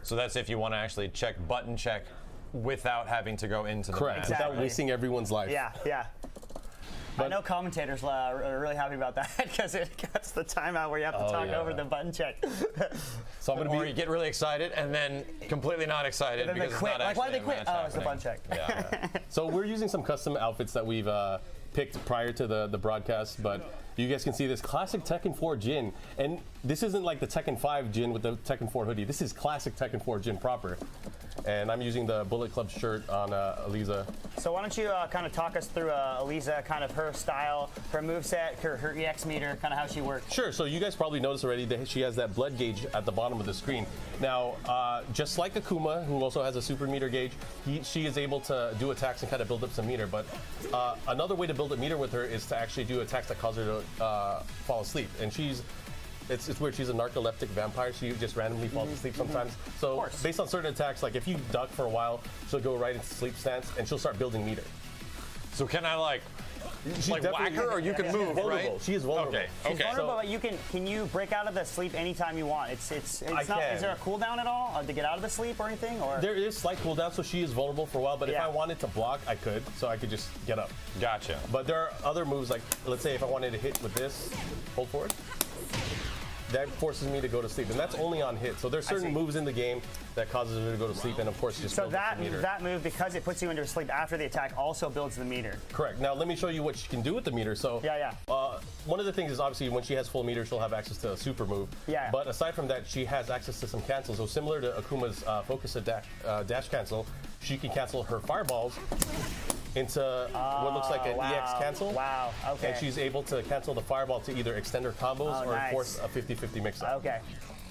So that's if you want to actually button check without having to go into the correct, match. without wasting everyone's life. Yeah, yeah. But I know commentators are really happy about that because it cuts the timeout where you have to talk over the button check. So or you get really excited and then completely not excited and then because they quit. it's not like, why did they actually quit? Oh, it's the button check. Yeah. So we're using some custom outfits that we've picked prior to the broadcast, but you guys can see this classic Tekken 4 Jin, and this isn't like the Tekken 5 Jin with the Tekken 4 hoodie. This is classic Tekken 4 Jin proper. And I'm using the Bullet Club shirt on Eliza. So why don't you kind of talk us through Eliza, kind of her style, her moveset, her EX meter, kind of how she works. Sure, so you guys probably noticed already that she has that blood gauge at the bottom of the screen. Now, just like Akuma, who also has a super meter gauge, she is able to do attacks and kind of build up some meter, but another way to build up meter with her is to actually do attacks that cause her to fall asleep. And it's weird, she's a narcoleptic vampire. She just randomly falls asleep sometimes. So based on certain attacks, like if you duck for a while, she'll go right into sleep stance and she'll start building meter. So can I like whack her, or you can move, right? She is vulnerable. Okay. She's vulnerable, but can you break out of the sleep anytime you want? It's not. Is there a cooldown at all to get out of the sleep or anything? Or there is slight cooldown, so she is vulnerable for a while. But if I wanted to block, I could. So I could just get up. Gotcha. But there are other moves, like let's say if I wanted to hit with this, hold forward. That forces me to go to sleep, and that's only on hit. So there's certain moves in the game that causes her to go to sleep, and of course just so that move, because it puts you into sleep after the attack, also builds the meter. Correct. Now let me show you what she can do with the meter. So one of the things is obviously when she has full meter, she'll have access to a super move. Yeah. But aside from that, she has access to some cancels. So similar to Akuma's focus dash cancel, she can cancel her fireballs into what looks like an EX cancel. Wow, okay. And she's able to cancel the fireball to either extend her combos or force a 50-50 mix-up. Okay.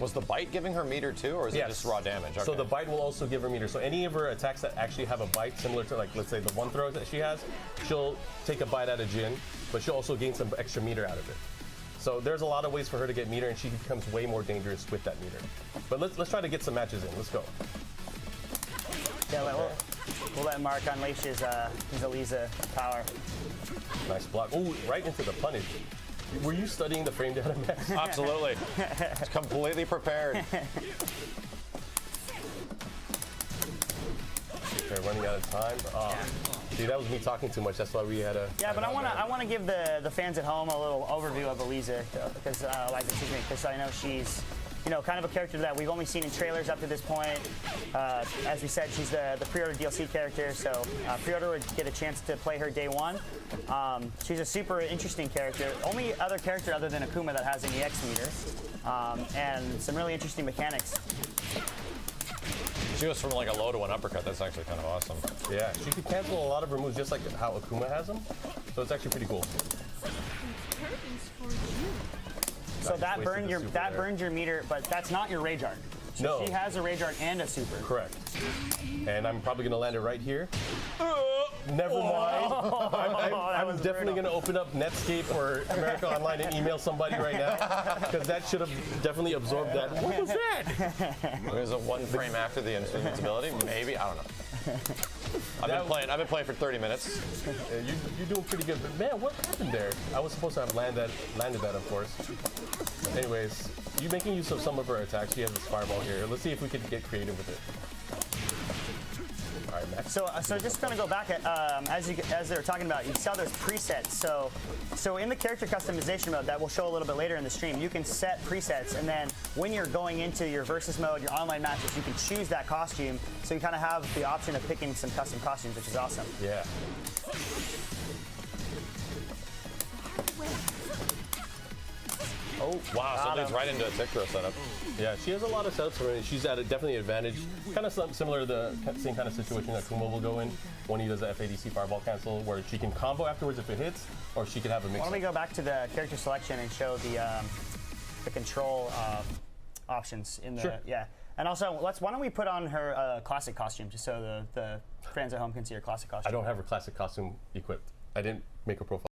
Was the bite giving her meter too, or is it just raw damage? Okay. So the bite will also give her meter. So any of her attacks that actually have a bite, similar to like, let's say the one throw that she has, she'll take a bite out of Jin, but she'll also gain some extra meter out of it. So there's a lot of ways for her to get meter, and she becomes way more dangerous with that meter. But let's try to get some matches in. Let's go. Yeah, we'll let Mark unleash his Eliza power. Nice block. Ooh, right into the punish. Were you studying the frame data, Max? Absolutely. It's completely prepared. Okay, running out of time. See, that was me talking too much. That's why we had a. Yeah, but I want to give the fans at home a little overview of Eliza, because I know she's, kind of a character that we've only seen in trailers up to this point. As we said, she's the pre-order DLC character, so pre-order would get a chance to play her day one. She's a super interesting character. Only other character other than Akuma that has an EX meter, and some really interesting mechanics. She goes from like a low to an uppercut. That's actually kind of awesome. Yeah, she could cancel a lot of her moves just like how Akuma has them. So it's actually pretty cool. So that burns your meter, but that's not your Rage Art. So no. She has a Rage Art and a super. Correct. And I'm probably going to land it right here. Never mind. I'm definitely going to open up Netscape or America Online and email somebody right now, because that should have definitely absorbed that. What was that? There's a one frame after the invincibility, maybe. I don't know. I've been playing for 30 minutes. You're doing pretty good, but man, what happened there? I was supposed to have landed that, of course. Anyways, you making use of some of her attacks. She has this fireball here. Let's see if we can get creative with it. All right, Max. So just gonna go back at, as they were talking about, you saw those presets. So in the character customization mode that we'll show a little bit later in the stream, you can set presets, and then when you're going into your versus mode, your online matches, you can choose that costume. So you kind of have the option of picking some custom costumes, which is awesome. Yeah. Oh, wow, so it's right into a tick throw setup. Yeah, she has a lot of setups for her. She's at definitely an advantage. Kind of similar to the same kind of situation that Kuma will go in when he does the FADC fireball cancel, where she can combo afterwards if it hits, or she can have a mix. Why don't we go back to the character selection and show the control options in the And also, why don't we put on her classic costume, just so the fans at home can see her classic costume. I don't have her classic costume equipped. I didn't make a profile.